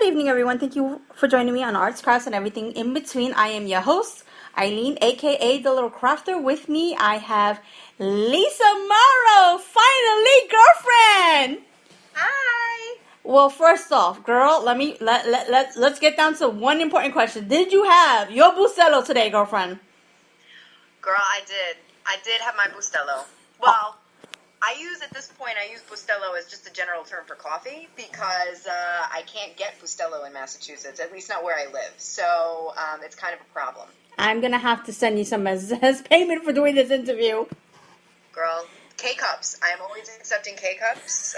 evening, everyone. Thank you for joining me on Arts, Crafts, and Everything in Between. I am your host, Eileen, aka The Little Crafter. With me, I have Lisa Mauro, finally, girlfriend. Hi. Well, first off, girl, let's get down to one important question. Did you have your Bustelo today, girlfriend? Girl, I did. I did have my Bustelo. Well, I use Bustelo as just a general term for coffee because I can't get Bustelo in Massachusetts, at least not where I live. So it's kind of a problem. I'm going to have to send you some as payment for doing this interview. Girl, K-Cups. I am always accepting K-Cups.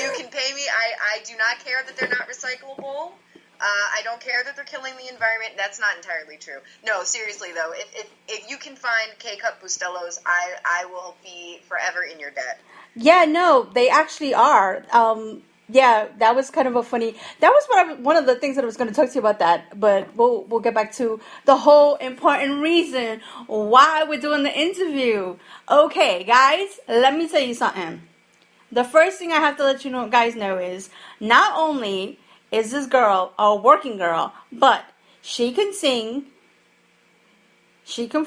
You can pay me. I do not care that they're not recyclable. I don't care that they're killing the environment. That's not entirely true. No, seriously though, if you can find K-Cup Bustelos, I will be forever in your debt. Yeah, no, they actually are. Yeah, that was kind of a funny. That was one of the things that I was going to talk to you about that. But we'll get back to the whole important reason why we're doing the interview. Okay, guys, let me tell you something. The first thing I have to let you guys know is not only is this girl a working girl, but she can sing, she can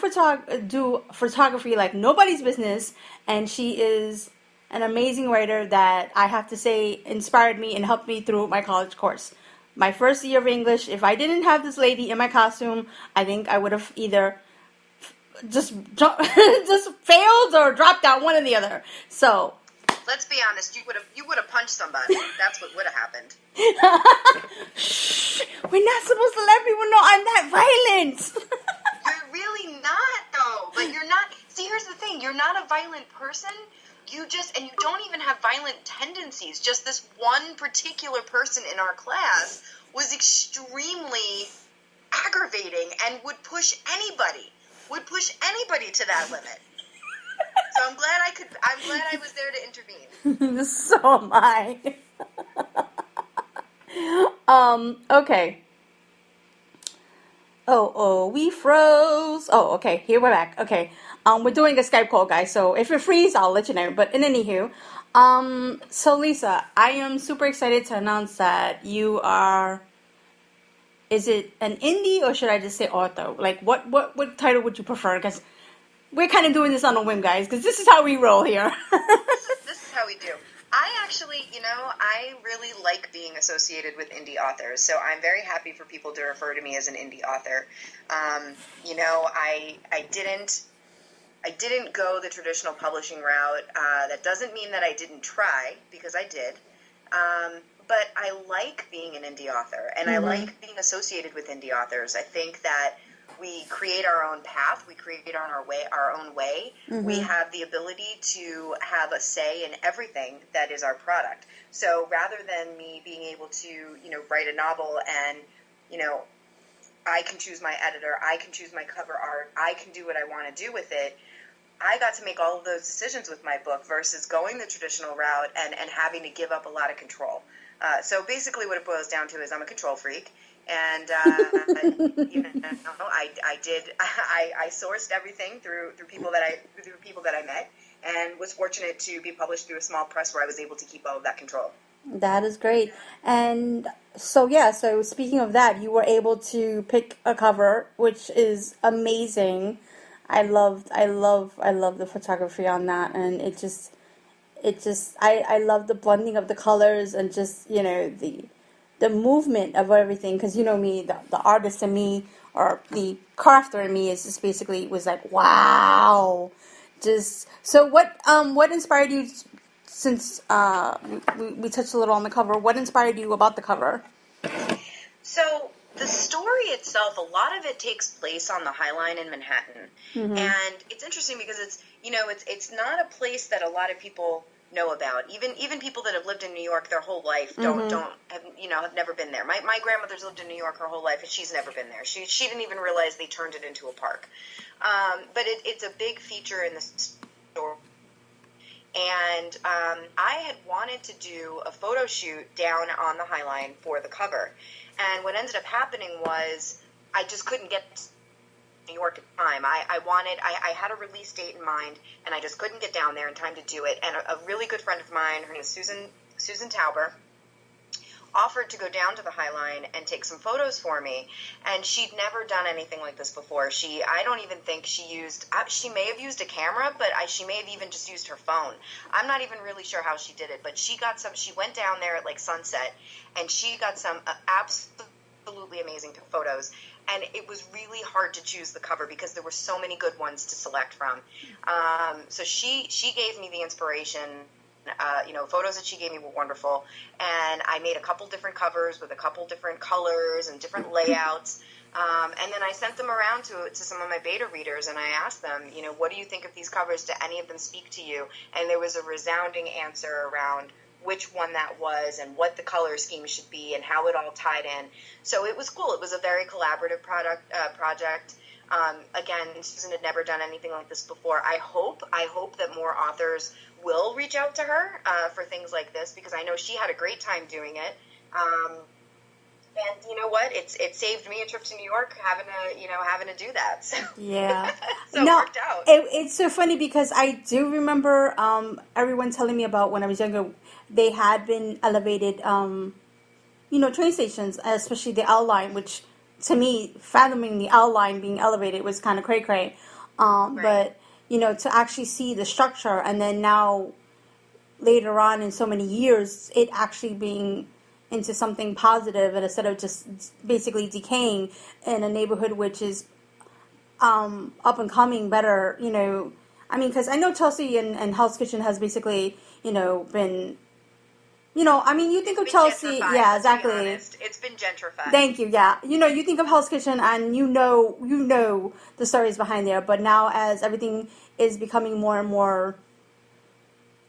do photography like nobody's business, and she is an amazing writer that I have to say inspired me and helped me through my college course. My first year of English, if I didn't have this lady in my costume, I think I would have either just failed or dropped out, one or the other. So let's be honest, you would have punched somebody. That's what would have happened. Shh, we're not supposed to let people know I'm that violent. You're really not, though. But you're not. See, here's the thing. You're not a violent person. You don't even have violent tendencies. Just this one particular person in our class was extremely aggravating and would push anybody to that limit. So I'm glad I was there to intervene. So am I. Okay. Oh, we froze. Oh, okay, here we're back. Okay. We're doing a Skype call, guys, so if it freeze, I'll let you know. But in anywho, so Lisa, I am super excited to announce that you are, is it an indie or should I just say author? Like, what title would you prefer? Because we're kind of doing this on a whim, guys, because this is how we roll here. This is how we do. I actually, I really like being associated with indie authors, so I'm very happy for people to refer to me as an indie author. I didn't go the traditional publishing route. That doesn't mean that I didn't try, because I did. But I like being an indie author, and I like being associated with indie authors. I think that we create our own path. We create our own way. Mm-hmm. We have the ability to have a say in everything that is our product. So rather than me being able to, write a novel and, I can choose my editor, I can choose my cover art, I can do what I want to do with it, I got to make all of those decisions with my book versus going the traditional route and having to give up a lot of control. So basically what it boils down to is I'm a control freak. And I sourced everything through people that I met, and was fortunate to be published through a small press where I was able to keep all of that control. That is great. And so speaking of that, you were able to pick a cover, which is amazing. I love the photography on that, and I love the blending of the colors and just the movement of everything, because me, the artist in me, or the crafter in me, is just basically was like, wow. Just so what inspired you, since we touched a little on the cover, what inspired you about the cover? So the story itself, a lot of it takes place on the High Line in Manhattan. Mm-hmm. And it's interesting because it's not a place that a lot of people know about. Even people that have lived in New York their whole life have never been there. My grandmother's lived in New York her whole life, and she's never been there. She didn't even realize they turned it into a park. But it's a big feature in the store. And I had wanted to do a photo shoot down on the High Line for the cover. And what ended up happening was I just couldn't get New York at the time. I had a release date in mind, and I just couldn't get down there in time to do it. And a really good friend of mine, her name is Susan Susan Tauber, offered to go down to the High Line and take some photos for me. And she'd never done anything like this before. I don't even think she may have used a camera, but she may have even just used her phone. I'm not even really sure how she did it, but she went down there at like sunset, and she got some absolutely amazing photos. And it was really hard to choose the cover because there were so many good ones to select from. So she gave me the inspiration. Photos that she gave me were wonderful, and I made a couple different covers with a couple different colors and different layouts, and then I sent them around to some of my beta readers, and I asked them, what do you think of these covers? Do any of them speak to you? And there was a resounding answer around which one that was and what the color scheme should be and how it all tied in. So it was cool. It was a very collaborative project. Again, Susan had never done anything like this before. I hope that more authors will reach out to her for things like this, because I know she had a great time doing it. And you know what? It saved me a trip to New York having to do that. So, yeah. So it worked out. It's so funny because I do remember everyone telling me about when I was younger, they had been elevated, train stations, especially the L line, which to me, fathoming the L line being elevated was kind of cray-cray. Right. But, to actually see the structure, and then now later on in so many years, it actually being into something positive, and instead of just basically decaying in a neighborhood which is up and coming better, because I know Chelsea and Hell's Kitchen has basically, been, you think of Chelsea, yeah, exactly. It's been gentrified. Thank you, yeah. You think of Hell's Kitchen and you know the stories behind there, but now as everything is becoming more and more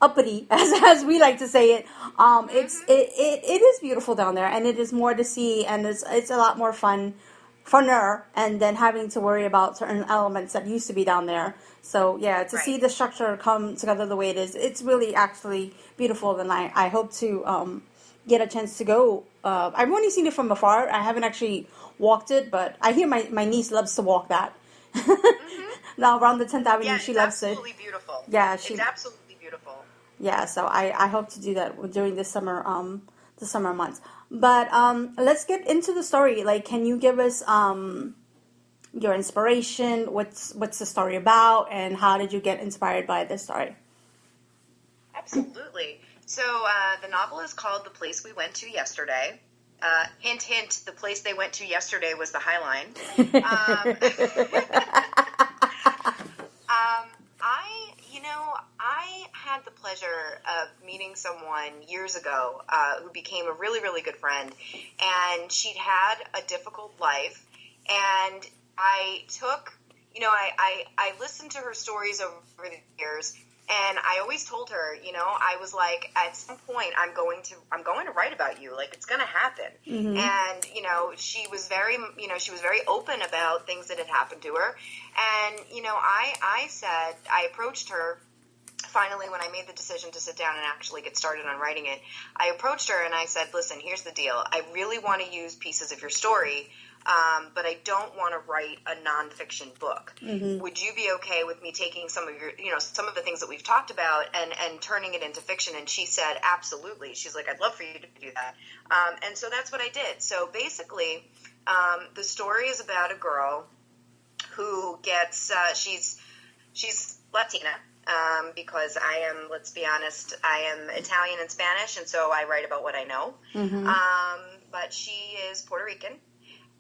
uppity, as we like to say it, it is beautiful down there, and it is more to see, and it's a lot more funner, and then having to worry about certain elements that used to be down there. So yeah, to see the structure come together the way it is, it's really actually beautiful, and I hope to get a chance to go. I've only seen it from afar. I haven't actually walked it, but I hear my niece loves to walk that. Now around the 10th Avenue, she loves it. It's absolutely beautiful. Yeah, it's absolutely beautiful. Yeah, so I hope to do that during the summer months. But let's get into the story. Like, can you give us your inspiration? What's the story about, and how did you get inspired by this story? Absolutely. So the novel is called The Place We Went to Yesterday. Hint, hint, the place they went to yesterday was the High Line. I had the pleasure of meeting someone years ago who became a really, really good friend, and she'd had a difficult life, and I took, I listened to her stories over the years, and I always told her, I was like, at some point, I'm going to write about you. Like, it's going to happen. Mm-hmm. And, she was very open about things that had happened to her. And, I approached her finally when I made the decision to sit down and actually get started on writing it. I approached her and I said, listen, here's the deal. I really want to use pieces of your story, but I don't want to write a nonfiction book. Mm-hmm. Would you be okay with me taking some of your, some of the things that we've talked about and turning it into fiction? And she said, absolutely. She's like, I'd love for you to do that. And so that's what I did. So basically, the story is about a girl who gets, she's Latina. Because I am, let's be honest, I am Italian and Spanish, and so I write about what I know. Mm-hmm. But she is Puerto Rican,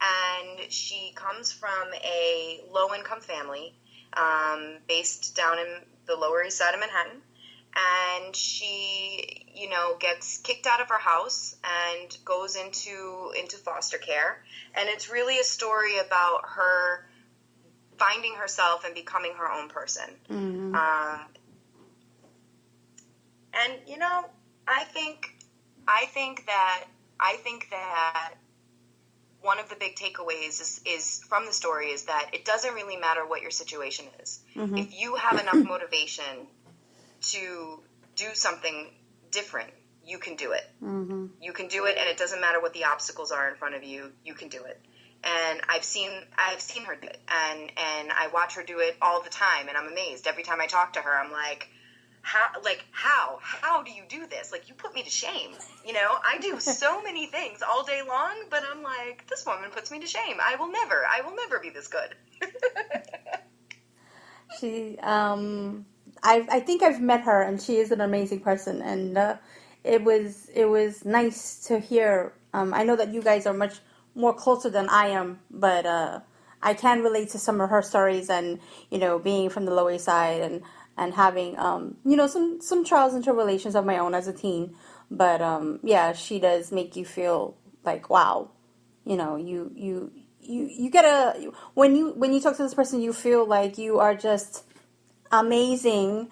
and she comes from a low-income family based down in the Lower East Side of Manhattan. And she, gets kicked out of her house and goes into foster care. And it's really a story about her finding herself and becoming her own person. Mm-hmm. And I think that one of the big takeaways is from the story is that it doesn't really matter what your situation is. Mm-hmm. If you have enough motivation to do something different, you can do it. Mm-hmm. You can do it, and it doesn't matter what the obstacles are in front of you. You can do it. And I've seen her do it, and I watch her do it all the time, and I'm amazed. Every time I talk to her, I'm like, how do you do this? Like, you put me to shame. You know, I do so many things all day long, but I'm like, this woman puts me to shame. I will never be this good. She, I think I've met her, and she is an amazing person, and it was nice to hear. I know that you guys are much more closer than I am, but I can relate to some of her stories, and being from the Lower East Side, and having some trials and tribulations of my own as a teen. But yeah, she does make you feel like, wow, you get a when you talk to this person, you feel like you are just amazing,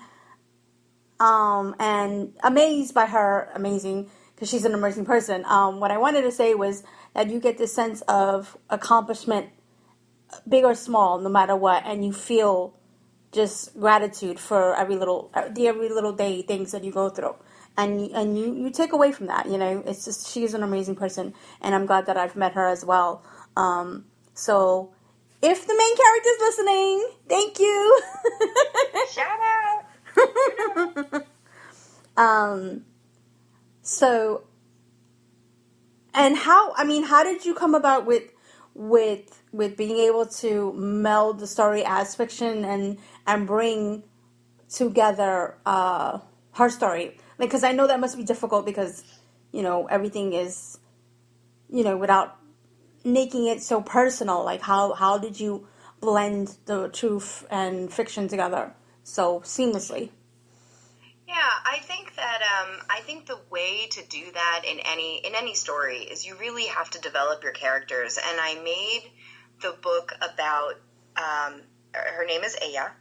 and amazed by her, amazing because she's an amazing person. What I wanted to say was that you get this sense of accomplishment, big or small, no matter what, and you feel just gratitude for every little day things that you go through, and you take away from that. It's just, she's an amazing person, and I'm glad that I've met her as well. So if the main character's listening, thank you. Shout out. So, and how did you come about with being able to meld the story as fiction and bring together her story? Like, because I know that must be difficult because everything is without making it so personal. Like, how did you blend the truth and fiction together so seamlessly? Yeah, I think that I think the way to do that in any story is you really have to develop your characters. And I made the book about her name is Aya,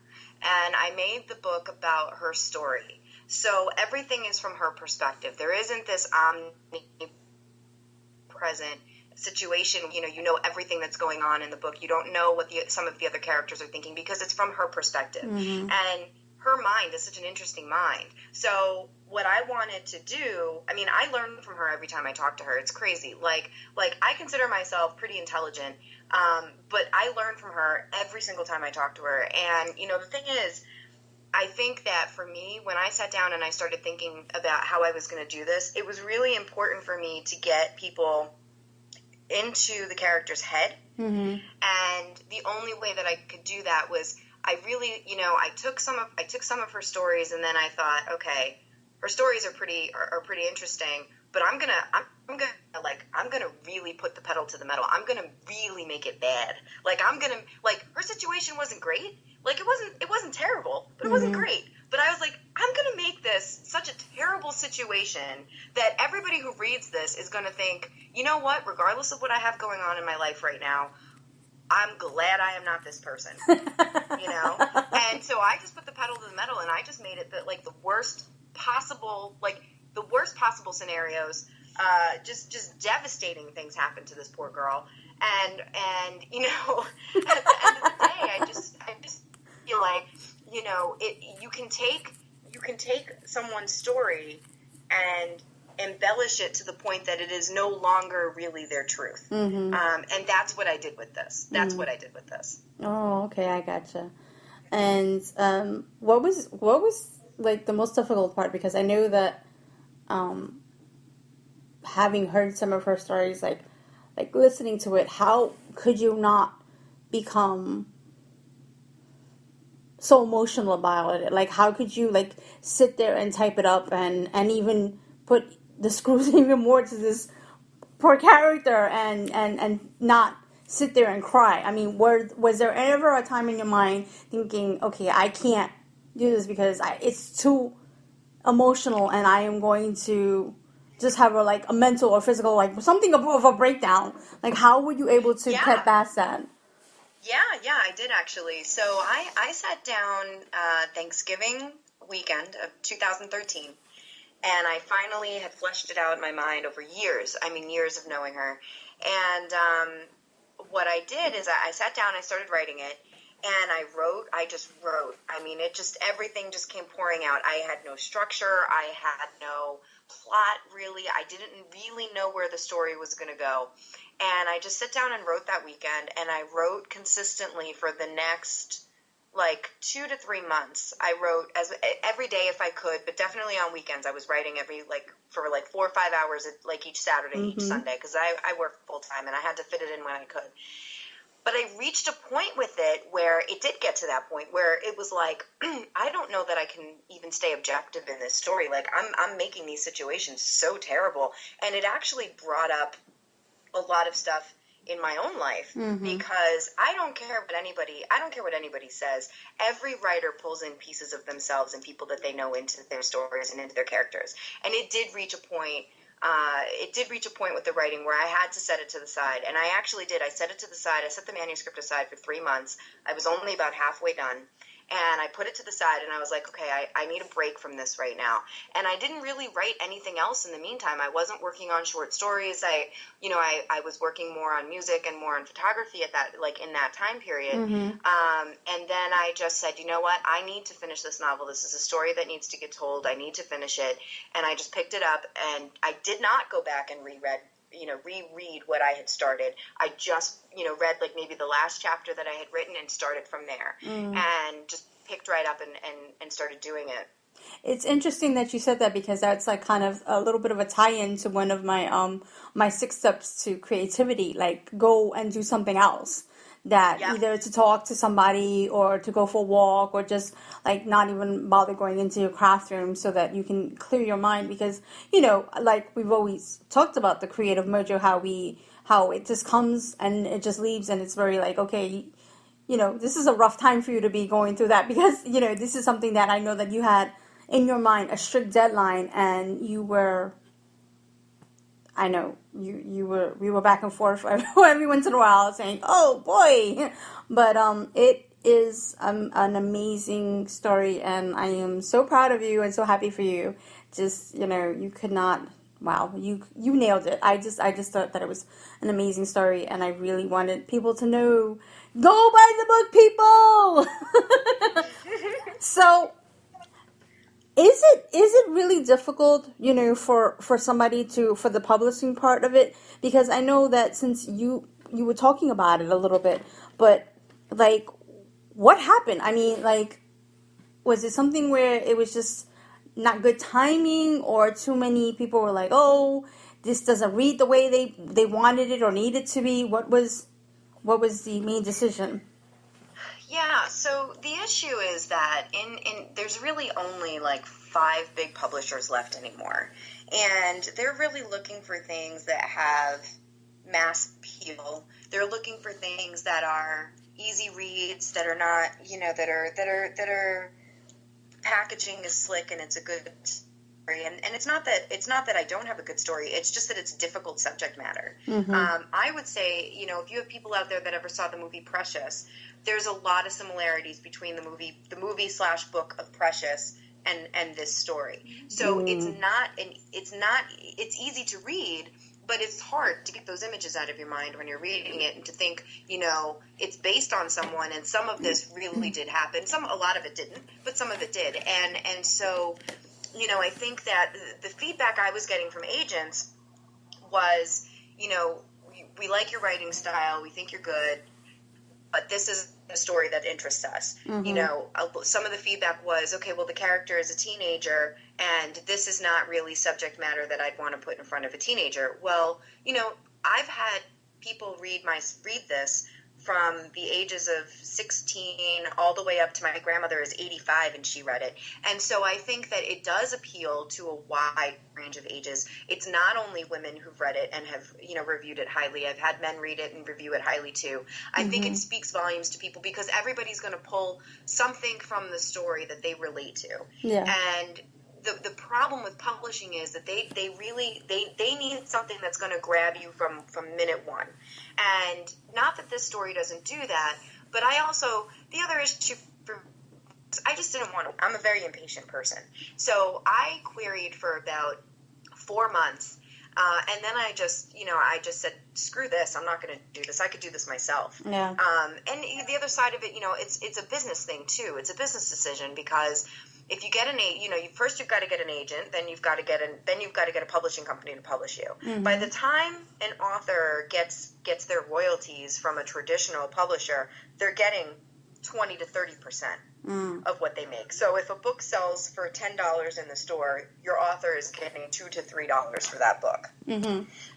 and I made the book about her story. So everything is from her perspective. There isn't this omnipresent situation. You know everything that's going on in the book. You don't know what some of the other characters are thinking because it's from her perspective. Mm-hmm. And her mind is such an interesting mind. So what I wanted to do, I learn from her every time I talk to her. It's crazy. Like I consider myself pretty intelligent, but I learn from her every single time I talk to her. And, the thing is, I think that for me, when I sat down and I started thinking about how I was going to do this, it was really important for me to get people into the character's head. Mm-hmm. And the only way that I could do that was I really, I took some of her stories, and then I thought, okay, her stories are pretty interesting, but I'm gonna really put the pedal to the metal. I'm gonna really make it bad. Her situation wasn't great. It wasn't terrible, but it wasn't great. But I was like, I'm gonna make this such a terrible situation that everybody who reads this is gonna think, you know what? Regardless of what I have going on in my life right now, I'm glad I am not this person, And so I just put the pedal to the metal, and I just made it that, the worst possible scenarios, just devastating things happen to this poor girl. And at the end of the day, I just feel like, you can take someone's story and embellish it to the point that it is no longer really their truth. Mm-hmm. And that's what I did with this. What I did with this. Oh, okay, I gotcha. And what was the most difficult part? Because I know that having heard some of her stories, like listening to it, how could you not become so emotional about it? Like, how could you sit there and type it up and even put the screws even more to this poor character and not sit there and cry? Was there ever a time in your mind thinking, okay, I can't do this because it's too emotional and I am going to just have a mental or physical, something of a breakdown? How were you able to get past that? Yeah, I did actually. So I sat down Thanksgiving weekend of 2013, and I finally had fleshed it out in my mind over years. Years of knowing her. And what I did is I sat down, I started writing it, and I just wrote. Everything just came pouring out. I had no structure. I had no plot, really. I didn't really know where the story was going to go. And I just sat down and wrote that weekend, and I wrote consistently for the next like 2 to 3 months, I wrote every day if I could, but definitely on weekends. I was writing for 4 or 5 hours, like each Saturday, each Sunday, because I work full time and I had to fit it in when I could. But I reached a point with it where it did get to that point where it was like, I don't know that I can even stay objective in this story. Like, I'm making these situations so terrible. And it actually brought up a lot of stuff in my own life, because I don't care what anybody says. Every writer pulls in pieces of themselves and people that they know into their stories and into their characters. And it did reach a point with the writing where I had to set it to the side. And I actually did. I set it to the side. I set the manuscript aside for 3 months. I was only about halfway done. And I put it to the side, and I was like, okay, I need a break from this right now. And I didn't really write anything else in the meantime. I wasn't working on short stories. I was working more on music and more on photography in that time period. And then I just said, you know what? I need to finish this novel. This is a story that needs to get told. I need to finish it. And I just picked it up, and I did not go back and reread what I had started. I just, read like maybe the last chapter that I had written and started from there, and just picked right up and started doing it. It's interesting that you said that, because that's like kind of a little bit of a tie-in to one of my my 6 steps to creativity, like go and do something else. That either to talk to somebody or to go for a walk, or just like not even bother going into your craft room, so that you can clear your mind. Because, like we've always talked about the creative mojo, how it just comes and it just leaves, and it's very like, okay, this is a rough time for you to be going through that, because, this is something that I know that you had in your mind, a strict deadline, and you were, I know we were back and forth every once in a while saying, oh boy, but it is an amazing story, and I am so proud of you and so happy for you. Just, you could not, wow, you nailed it. I just thought that it was an amazing story, and I really wanted people to know, go buy the book, people. So is it really difficult, for somebody for the publishing part of it? Because I know that since you were talking about it a little bit, but like, what happened? I mean, like, was it something where it was just not good timing, or too many people were like, oh, this doesn't read the way they wanted it or needed to be? What was the main decision? Yeah, so the issue is that there's really only like 5 big publishers left anymore. And they're really looking for things that have mass appeal. They're looking for things that are easy reads, that are not, that are packaging is slick and it's a good story. And it's not that I don't have a good story. It's just that it's difficult subject matter. I would say, if you have people out there that ever saw the movie Precious, there's a lot of similarities between the movie/book of Precious and this story. So it's easy to read, but it's hard to get those images out of your mind when you're reading it, and to think, it's based on someone, and some of this really did happen. A lot of it didn't, but some of it did. And so, I think that the feedback I was getting from agents was, we like your writing style, we think you're good, but this is a story that interests us. Some of the feedback was, okay, well, the character is a teenager, and this is not really subject matter that I'd want to put in front of a teenager. Well, I've had people read this from the ages of 16 all the way up to my grandmother is 85, and she read it. And so I think that it does appeal to a wide range of ages. It's not only women who've read it and have, reviewed it highly. I've had men read it and review it highly too. I think it speaks volumes to people, because everybody's going to pull something from the story that they relate to. Yeah. And the problem with publishing is that they need something that's going to grab you from minute one. And not that this story doesn't do that, but the other issue I just didn't want to. I'm a very impatient person. So I queried for about 4 months. And then I just said, screw this. I'm not going to do this. I could do this myself. Yeah. And the other side of it, it's a business thing too. It's a business decision, because if you get first you've got to get an agent, then you've got to get a publishing company to publish you. By the time an author gets their royalties from a traditional publisher, they're getting 20 to 30% of what they make. So if a book sells for $10 in the store, your author is getting $2 to $3 for that book.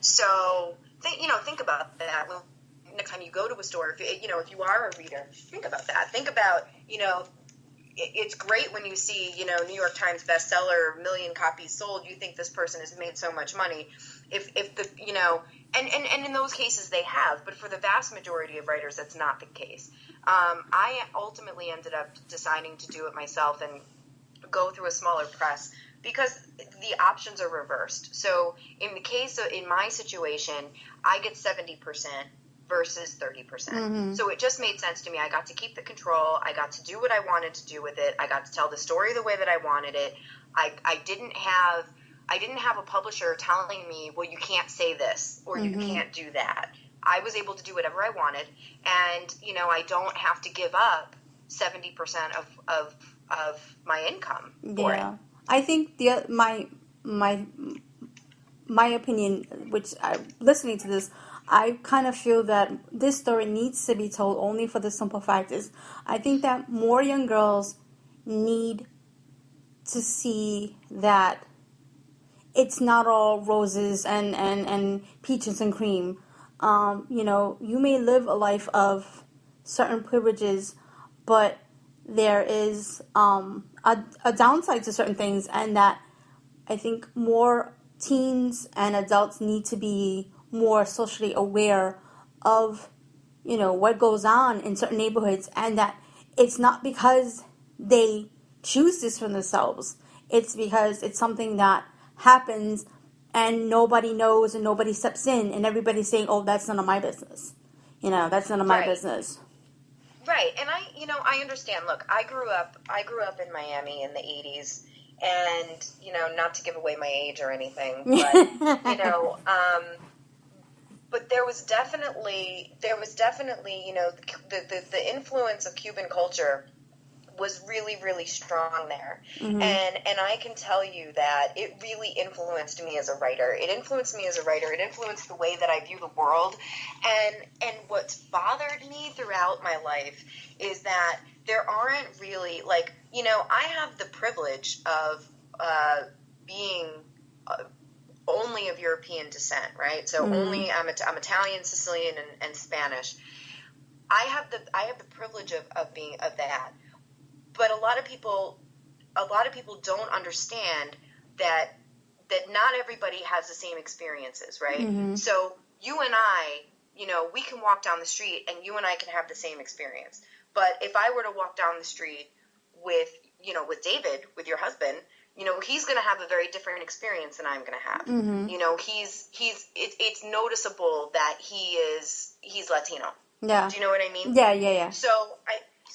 So think about that. Well, next time you go to a store, if you are a reader, think about that. Think about, it's great when you see, New York Times bestseller, million copies sold. You think this person has made so much money. If the, and in those cases they have, but for the vast majority of writers, that's not the case. I ultimately ended up deciding to do it myself and go through a smaller press because the options are reversed. So in my situation, I get 70% versus 30%. So it just made sense to me. I got to keep the control. I got to do what I wanted to do with it. I got to tell the story the way that I wanted it. I didn't have a publisher telling me, well, you can't say this or you can't do that. I was able to do whatever I wanted, and I don't have to give up 70% of my income for it. I think my opinion, which listening to this, I kind of feel that this story needs to be told only for the simple fact is I think that more young girls need to see that it's not all roses and peaches and cream. You may live a life of certain privileges, but there is a downside to certain things, and that I think more teens and adults need to be more socially aware of, what goes on in certain neighborhoods, and that it's not because they choose this for themselves. It's because it's something that happens and nobody knows and nobody steps in and everybody's saying, oh, that's none of my business. That's none of my business. Right. And I understand. Look, I grew up in Miami in the 80s, and, not to give away my age or anything, but, but there was definitely, the influence of Cuban culture was really, really strong there. And I can tell you that it really influenced me as a writer. It influenced the way that I view the world. And what's bothered me throughout my life is that there aren't really, I have the privilege of being only of European descent, right? So only I'm Italian, Sicilian, and Spanish. I have the privilege of being of that. But a lot of people don't understand that not everybody has the same experiences, right? So you and I, we can walk down the street and you and I can have the same experience. But if I were to walk down the street with David, with your husband, he's going to have a very different experience than I'm going to have. It's noticeable that he's Latino. Yeah. Do you know what I mean? Yeah. So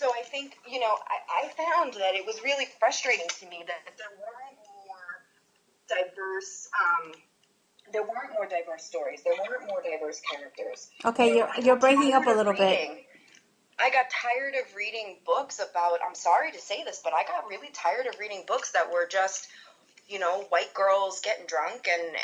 I think, I found that it was really frustrating to me that there weren't more diverse stories. There weren't more diverse characters. Okay, you're breaking up a little bit. I got tired of reading books about, I'm sorry to say this, but I got really tired of reading books that were just, white girls getting drunk and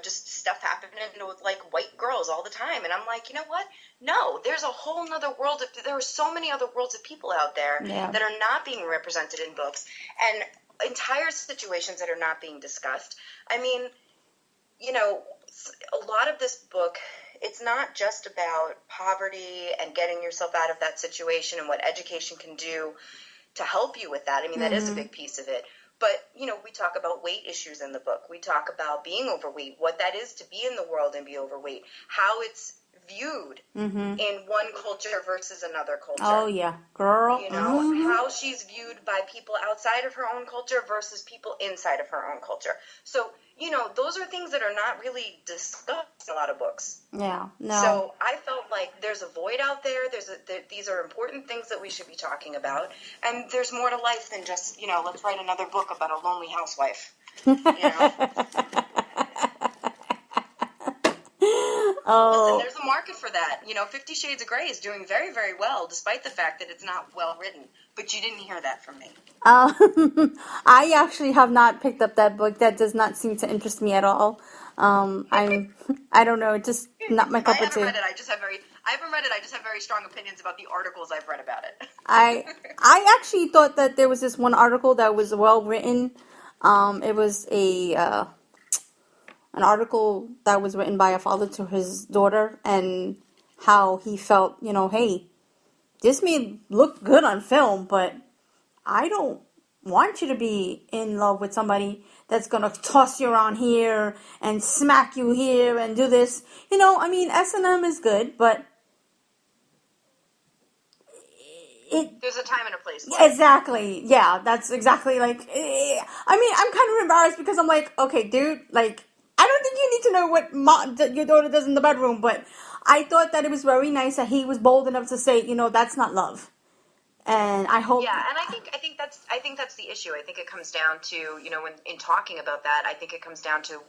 just stuff happening with white girls all the time. And I'm like, you know what? No, there's a whole nother world. There are so many other worlds of people out there that are not being represented in books, and entire situations that are not being discussed. I mean, a lot of this book, it's not just about poverty and getting yourself out of that situation and what education can do to help you with that. I mean, that is a big piece of it. But, we talk about weight issues in the book. We talk about being overweight, what that is to be in the world and be overweight, how it's viewed in one culture versus another culture. Oh, yeah. Girl. How she's viewed by people outside of her own culture versus people inside of her own culture. So, those are things that are not really discussed in a lot of books. Yeah, no. So I felt like there's a void out there. These are important things that we should be talking about. And there's more to life than just, let's write another book about a lonely housewife. Oh. Listen, there's a market for that. 50 Shades of Grey is doing very, very well, despite the fact that it's not well written. But you didn't hear that from me. I actually have not picked up that book. That does not seem to interest me at all. I don't know, it's just not my cup of tea. I haven't read it. I haven't read it. I just have very strong opinions about the articles I've read about it. I actually thought that there was this one article that was well written. It was an article that was written by a father to his daughter, and how he felt, hey, this may look good on film, but I don't want you to be in love with somebody that's going to toss you around here and smack you here and do this. S&M is good, but there's a time and a place for it. Exactly. Yeah, that's exactly like, I'm kind of embarrassed because I'm like, okay, dude, like, I don't think you need to know what your daughter does in the bedroom, but I thought that it was very nice that he was bold enough to say, that's not love. And I hope. Yeah, and I think that's the issue. I think it comes down to, when in talking about that, I think it comes down to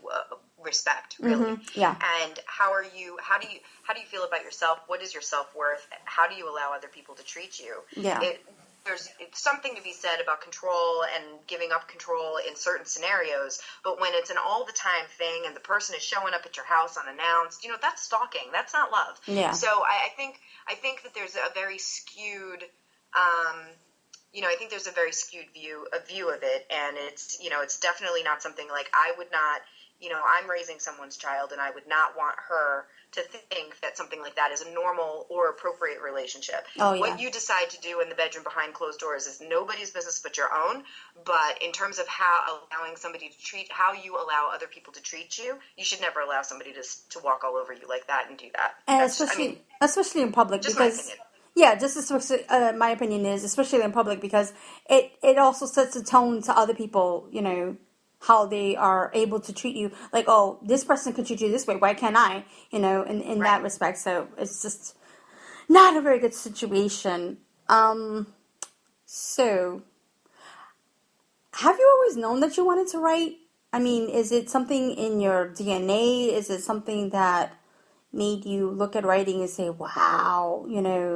respect, really. Yeah. And how do you feel about yourself? What is your self-worth? How do you allow other people to treat you? Yeah. There's something to be said about control and giving up control in certain scenarios, but when it's an all-the-time thing and the person is showing up at your house unannounced, that's stalking. That's not love. Yeah. So I think that there's a very skewed, I think there's a very skewed view of it, and it's definitely not something like I would not, I'm raising someone's child, and I would not want her to think that something like that is a normal or appropriate relationship. Oh, yeah. What you decide to do in the bedroom behind closed doors is nobody's business but your own. But in terms of how you allow other people to treat you, you should never allow somebody to walk all over you like that and do that. And especially in public, just because my opinion. Yeah, just especially, my opinion is, especially in public, because it also sets a tone to other people, how they are able to treat you. Like, oh, this person could treat you this way, why can't I? In Right. that respect. So it's just not a very good situation. So, have you always known that you wanted to write? I mean, is it something in your DNA? Is it something that made you look at writing and say, wow,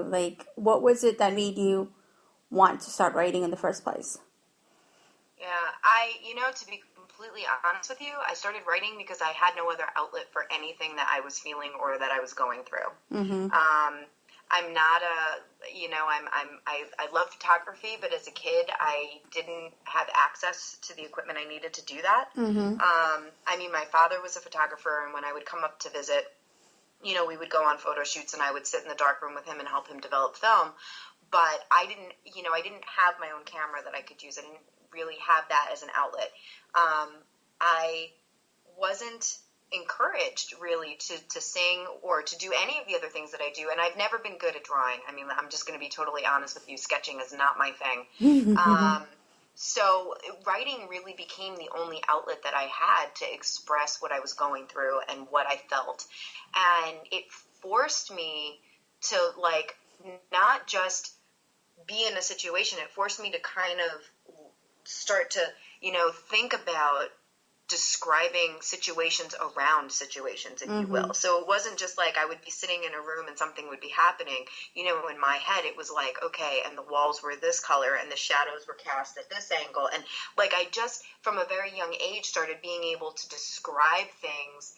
like, what was it that made you want to start writing in the first place? Yeah, to be completely honest with you, I started writing because I had no other outlet for anything that I was feeling or that I was going through. Mm-hmm. I'm not I love photography, but as a kid, I didn't have access to the equipment I needed to do that. Mm-hmm. My father was a photographer, and when I would come up to visit, we would go on photo shoots, and I would sit in the darkroom with him and help him develop film. But I didn't have my own camera that I could use. I didn't really have that as an outlet. I wasn't encouraged really to sing or to do any of the other things that I do, and I've never been good at drawing. I'm just going to be totally honest with you. Sketching is not my thing. So writing really became the only outlet that I had to express what I was going through and what I felt. And it forced me to, like, not just be in a situation. It forced me to kind of start to, think about describing situations around situations, if you will. So it wasn't just like I would be sitting in a room and something would be happening. In my head, it was like, okay, and the walls were this color and the shadows were cast at this angle. And like, I just, from a very young age, started being able to describe things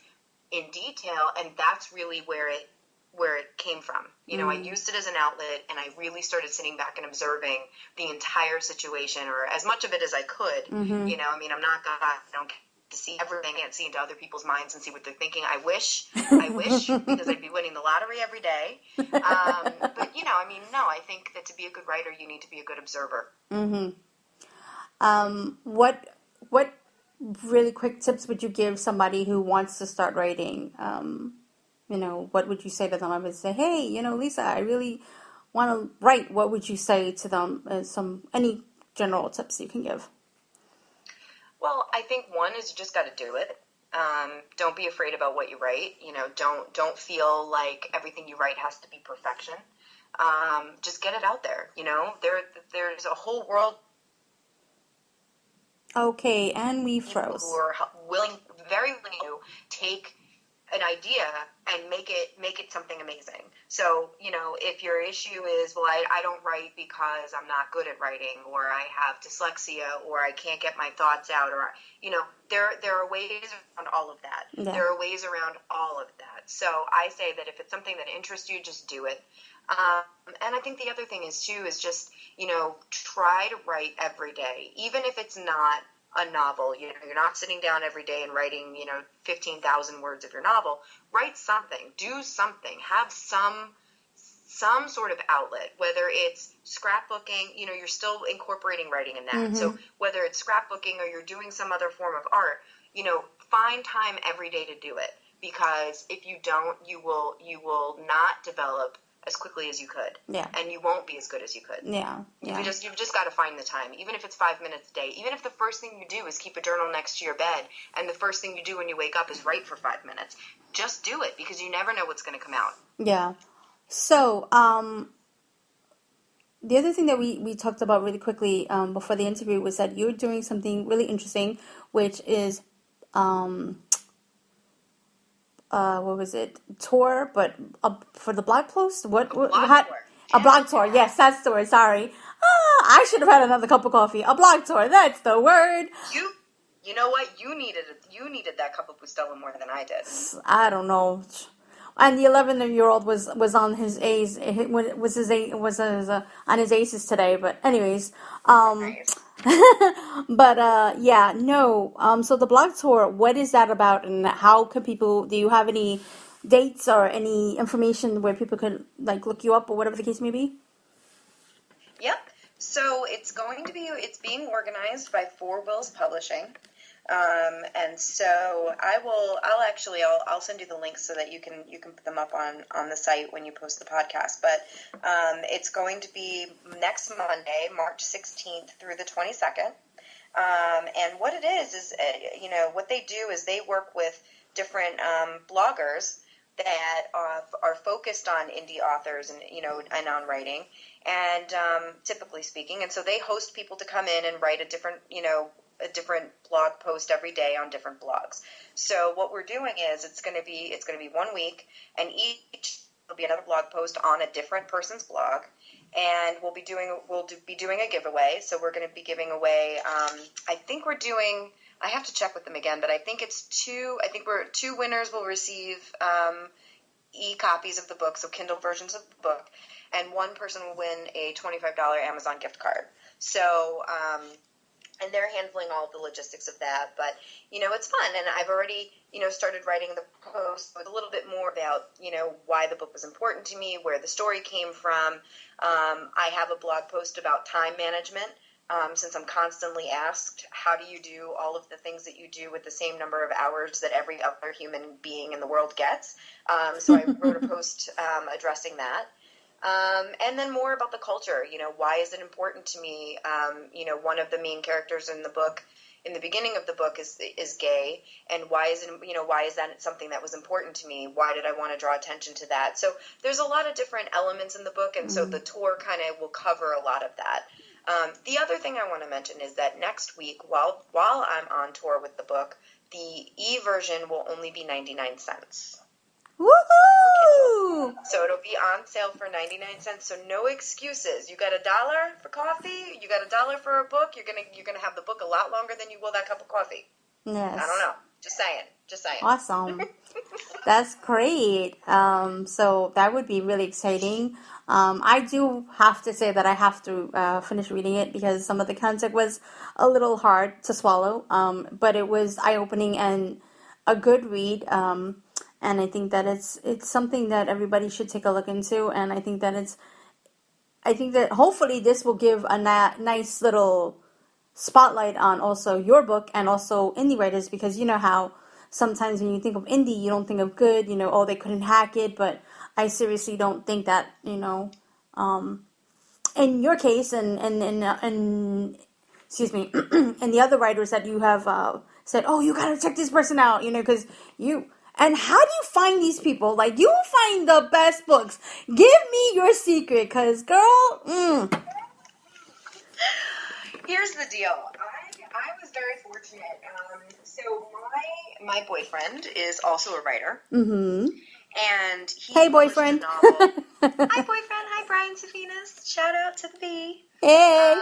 in detail. And that's really where it came from. I used it as an outlet, and I really started sitting back and observing the entire situation, or as much of it as I could. I'm not God. I don't get to see everything. I can't see into other people's minds and see what they're thinking. I wish, because I'd be winning the lottery every day. But, no, I think that to be a good writer, you need to be a good observer. What really quick tips would you give somebody who wants to start writing? What would you say to them? I would say, hey, Lisa, I really want to write. What would you say to them? Any general tips you can give? Well, I think one is you just got to do it. Don't be afraid about what you write. Don't feel like everything you write has to be perfection. Just get it out there. There's a whole world. Okay, and we froze. Who are very willing to take an idea and make it something amazing. So, if your issue is, well, I don't write because I'm not good at writing, or I have dyslexia, or I can't get my thoughts out, or, there are ways around all of that. Yeah. There are ways around all of that. So I say that if it's something that interests you, just do it. And I think the other thing is just, try to write every day, even if it's not a novel. You're not sitting down every day and writing, 15,000 words of your novel. Write something, do something, have some sort of outlet, whether it's scrapbooking, you're still incorporating writing in that. Mm-hmm. So whether it's scrapbooking or you're doing some other form of art, find time every day to do it, because if you don't, you will not develop as quickly as you could. Yeah. And you won't be as good as you could. Yeah. You've just got to find the time, even if it's 5 minutes a day. Even if the first thing you do is keep a journal next to your bed, and the first thing you do when you wake up is write for 5 minutes. Just do it, because you never know what's going to come out. Yeah. So, the other thing that we talked about really quickly before the interview was that you're doing something really interesting, which is what was it? Tour, but for the blog post? Blog tour. A blog tour. Yes, that's the word. Sorry. I should have had another cup of coffee. A blog tour. That's the word. You know what? You needed that cup of Bustelo more than I did. I don't know. And the 11-year-old was on his A's. On his aces today. But anyways, Nice. but yeah, no. So the blog tour, what is that about, and how can people? Do you have any dates or any information where people could look you up or whatever the case may be? Yep. So it's being organized by Four Wills Publishing. And so I'll send you the links so that you can put them up on the site when you post the podcast. But it's going to be next Monday, March 16th through the 22nd. And what it is what they do is they work with different bloggers that are focused on indie authors and on writing, and typically speaking. And so they host people to come in and write a different blog post every day on different blogs. So what we're doing is it's going to be 1 week, and each will be another blog post on a different person's blog, and we'll be doing a giveaway. So we're going to be giving away. I have to check with them again, but I think it's two. I think two winners will receive e-copies of the book, so Kindle versions of the book, and one person will win a $25 Amazon gift card. So. And they're handling all of the logistics of that. But, it's fun. And I've already, started writing the post with a little bit more about, why the book was important to me, where the story came from. I have a blog post about time management, since I'm constantly asked, how do you do all of the things that you do with the same number of hours that every other human being in the world gets? So I wrote a post addressing that. And then more about the culture, why is it important to me? One of the main characters in the book, in the beginning of the book, is gay, and why is that something that was important to me? Why did I want to draw attention to that? So there's a lot of different elements in the book, and so the tour kind of will cover a lot of that. The other thing I want to mention is that next week, while I'm on tour with the book, the e-version will only be 99 cents. Woohoo! So it'll be on sale for 99 cents. So no excuses. You got $1 for coffee. You got $1 for a book. You're gonna have the book a lot longer than you will that cup of coffee. Yes. I don't know. Just saying. Awesome. That's great. So that would be really exciting. I do have to say that I have to finish reading it because some of the content was a little hard to swallow. But it was eye-opening and a good read. And I think that it's something that everybody should take a look into. And I think that hopefully this will give a nice little spotlight on also your book and also indie writers, because you know how sometimes when you think of indie, you don't think of good, they couldn't hack it. But I seriously don't think that, in your case and excuse me, and the other writers that you have said, oh, you got to check this person out, because you... And how do you find these people? You find the best books. Give me your secret, because, girl, Here's the deal. I was very fortunate. So my boyfriend is also a writer, Mm-hmm. and he Hey, published a boyfriend. novel. Hi, boyfriend. Hi, Brian Safinas. Shout out to the B. Hey.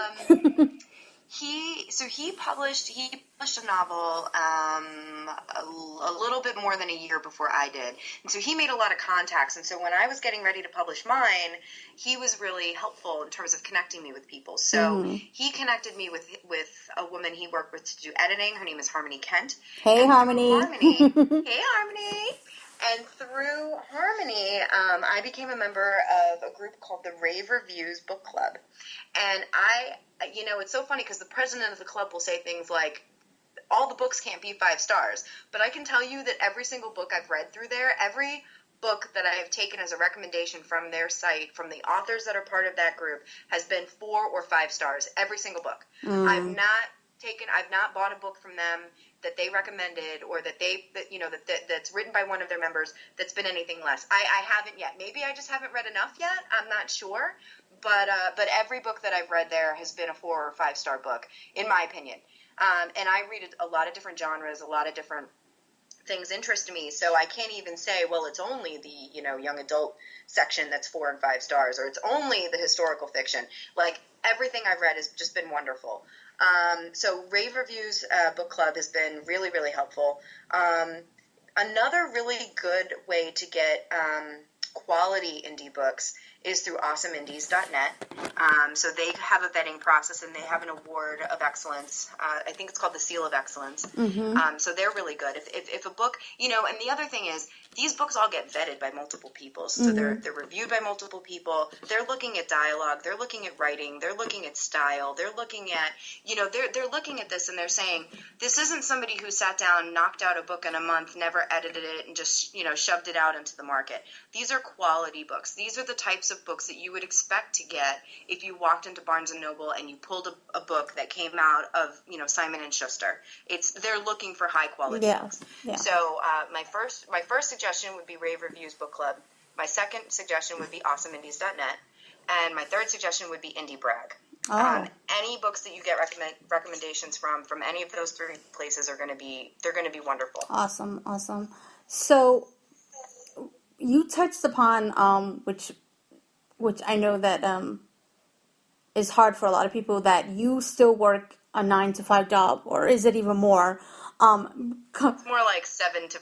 He published a novel a little bit more than a year before I did, and so he made a lot of contacts. And so when I was getting ready to publish mine, he was really helpful in terms of connecting me with people. So he connected me with a woman he worked with to do editing. Her name is Harmony Kent. Hey, And Harmony. Hey, Harmony. And through Harmony, I became a member of a group called the Rave Reviews Book Club. And it's so funny because the president of the club will say things like, all the books can't be 5 stars. But I can tell you that every single book I've read through there, every book that I have taken as a recommendation from their site, from the authors that are part of that group, has been 4 or 5 stars. Every single book. I've not bought a book from them that they recommended or that's written by one of their members that's been anything less. I haven't yet. Maybe I just haven't read enough yet. I'm not sure. But every book that I've read there has been a 4 or 5 star book, in my opinion. And I read a lot of different genres, a lot of different things interest me. So I can't even say, well, it's only the young adult section that's 4 and 5 stars, or it's only the historical fiction. Like, everything I've read has just been wonderful. So Rave Reviews Book Club has been really, really helpful. Another really good way to get quality indie books is through awesomeindies.net. So they have a vetting process, and they have an award of excellence. I think it's called the Seal of Excellence. Mm-hmm. So they're really good. If a book, and the other thing is, these books all get vetted by multiple people. So they're reviewed by multiple people. They're looking at dialogue. They're looking at writing. They're looking at style. They're looking at, they're looking at this, and they're saying, this isn't somebody who sat down, knocked out a book in a month, never edited it, and just, shoved it out into the market. These are quality books. These are the types of books that you would expect to get if you walked into Barnes & Noble and you pulled a book that came out of, Simon & Schuster. They're looking for high quality books. Yeah. So my first suggestion would be Rave Reviews Book Club. My second suggestion would be awesomeindies.net. And my third suggestion would be Indie Brag. Oh. Any books that you get recommendations from any of those 3 places they're going to be wonderful. Awesome. So you touched upon which I know that is hard for a lot of people, that you still work a 9-to-5 job, or is it even more? It's more like 7 to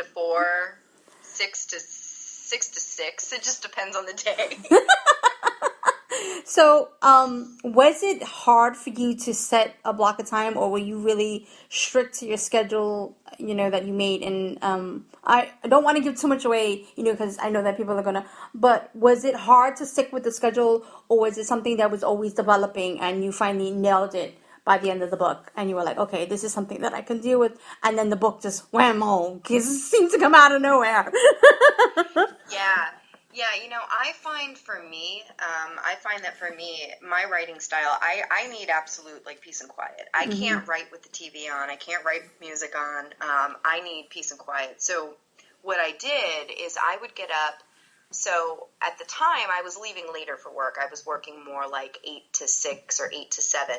4, 6 to 6. It just depends on the day. So, was it hard for you to set a block of time, or were you really strict to your schedule, that you made? And I don't want to give too much away, because I know that people are gonna, but was it hard to stick with the schedule, or was it something that was always developing and you finally nailed it by the end of the book, and you were like, okay, this is something that I can deal with, and then the book just wham-o, it seemed to come out of nowhere. Yeah, I find that for me, my writing style, I need absolute, peace and quiet. I can't write with the TV on. I can't write music on. I need peace and quiet. So what I did is I would get up. So at the time, I was leaving later for work. I was working more like 8 to 6 or 8 to 7.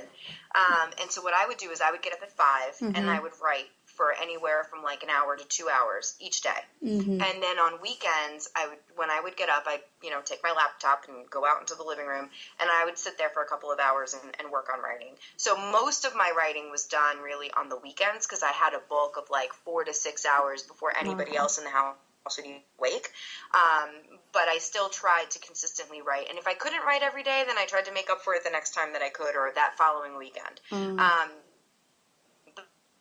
And so what I would do is I would get up at 5, and I would write for anywhere from an hour to 2 hours each day. And then on weekends, when I would get up, I'd take my laptop and go out into the living room, and I would sit there for a couple of hours and work on writing. So most of my writing was done really on the weekends, because I had a bulk of 4 to 6 hours before anybody else in the house would be awake. But I still tried to consistently write. And if I couldn't write every day, then I tried to make up for it the next time that I could, or that following weekend.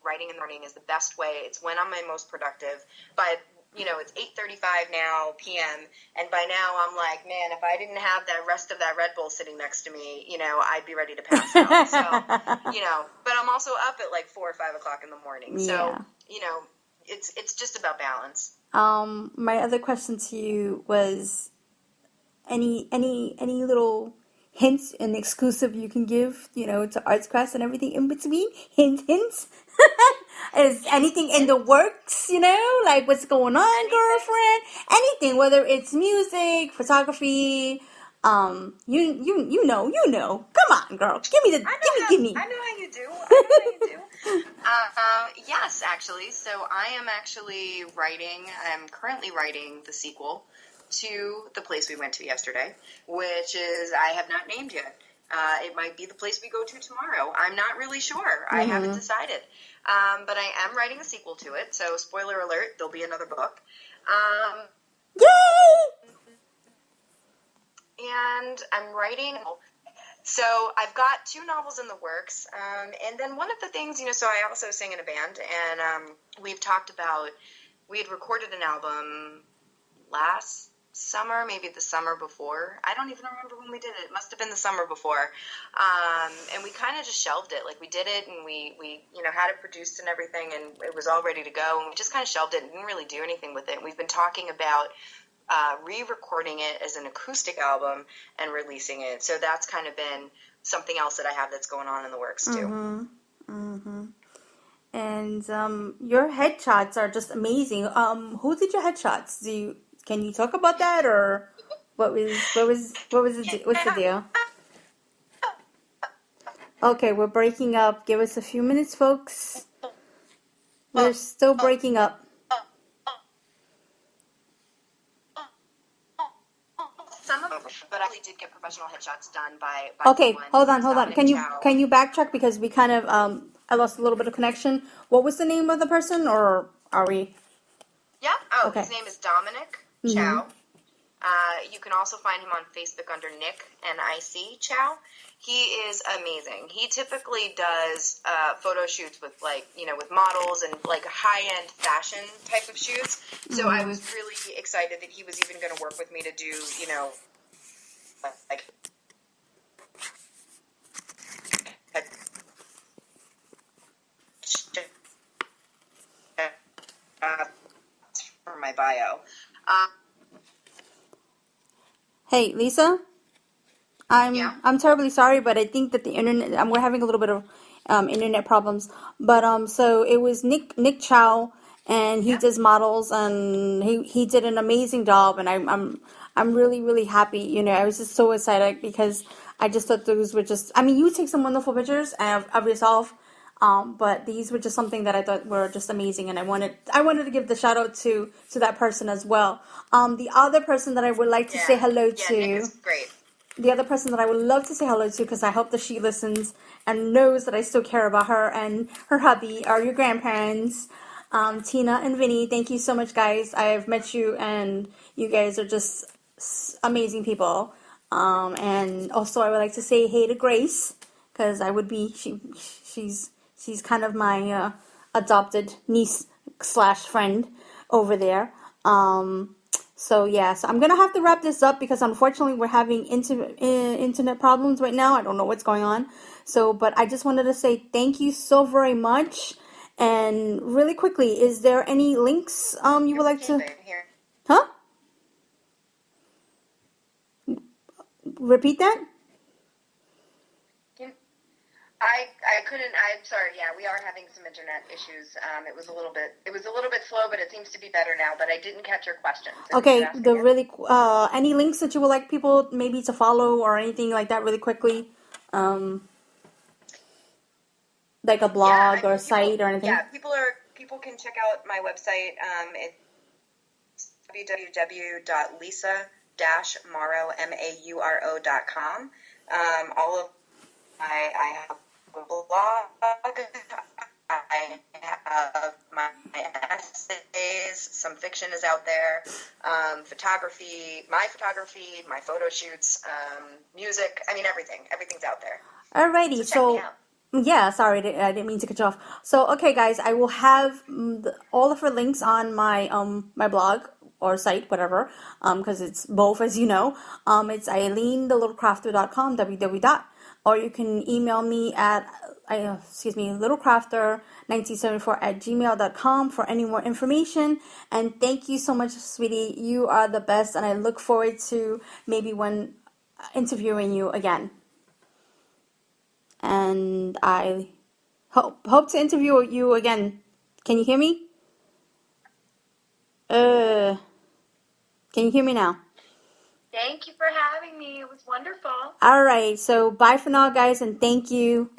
Writing in the morning is the best way. It's when I'm my most productive. But, it's 8:35 now p.m. And by now I'm like, man, if I didn't have the rest of that Red Bull sitting next to me, I'd be ready to pass out. So, but I'm also up at 4 or 5 o'clock in the morning. So, it's just about balance. My other question to you was, any little hints and exclusive you can give, to Arts Quest and everything in between? Hints? Is anything in the works, what's going on, girlfriend? Anything, whether it's music, photography, you know. Come on, girl. Give me. I know how you do. Yes, actually. So I am actually I'm currently writing the sequel to The Place We Went to Yesterday, which is, I have not named yet. It might be the place we go to tomorrow. I'm not really sure. I haven't decided. But I am writing a sequel to it, so spoiler alert, there'll be another book. Yay! And I'm writing... So I've got 2 novels in the works, and then one of the things, so I also sing in a band, and we've talked about, we had recorded an album last summer, maybe the summer before. I don't even remember when we did it. It must have been the summer before. And we kind of just shelved it. Like, we did it, and we had it produced and everything, and it was all ready to go, and we just kind of shelved it and didn't really do anything with it. And we've been talking about re-recording it as an acoustic album and releasing it. So that's kind of been something else that I have that's going on in the works too. And your headshots are just amazing. Who did your headshots? Can you talk about that, or what's the deal? Okay, we're breaking up. Give us a few minutes, folks. We're still breaking up. Some of them, but I actually did get professional headshots done by Okay, someone, hold on. Can you backtrack, because we kind of I lost a little bit of connection. What was the name of the person, or are we? Yeah. Oh, Okay. His name is Dominic Chow. You can also find him on Facebook under Nick NIC Chow. He is amazing. He typically does photo shoots with with models and like high-end fashion type of shoots. So I was really excited that he was even going to work with me to do, like for my bio. Hey, Lisa. Yeah. I'm terribly sorry, but I think that the internet, we're having a little bit of internet problems. But so it was Nick Chow, and he does models, and he did an amazing job, and I'm really really happy. I was just so excited, because I just thought those were just. I mean, you take some wonderful pictures of yourself. But these were just something that I thought were just amazing, and I wanted to give the shout out to that person as well. The other person that I would like to say hello to. Nick is great. The other person that I would love to say hello to, because I hope that she listens and knows that I still care about her and her hubby, are your grandparents, Tina and Vinny. Thank you so much, guys. I've met you, and you guys are just amazing people. And also, I would like to say hey to Grace, because she's kind of my adopted niece / friend over there. So I'm gonna have to wrap this up, because unfortunately we're having internet problems right now. I don't know what's going on. So, but I just wanted to say thank you so very much. And really quickly, is there any links you would like to? Huh? Repeat that? I couldn't. I'm sorry. Yeah, we are having some internet issues. It was a little bit slow, but it seems to be better now. But I didn't catch your question. So Okay, any links that you would like people maybe to follow or anything like that really quickly, like a blog or site or anything. Yeah, people can check out my website. It's www.lisa-mauro.com. All of I have a blog. I have my essays. Some fiction is out there. Photography, my photo shoots, music. I mean, everything. Everything's out there. Alrighty, so check me out. Yeah, sorry, I didn't mean to cut you off. So, okay, guys, I will have all of her links on my my blog or site, whatever, because it's both, as you know. It's eileenthelittlecrafter.com, www. Or you can email me at littlecrafter1974@gmail.com for any more information. And thank you so much, sweetie. You are the best, and I look forward to maybe interviewing you again. And I hope to interview you again. Can you hear me? Can you hear me now? Thank you for having me. It was wonderful. All right. So bye for now, guys, and thank you.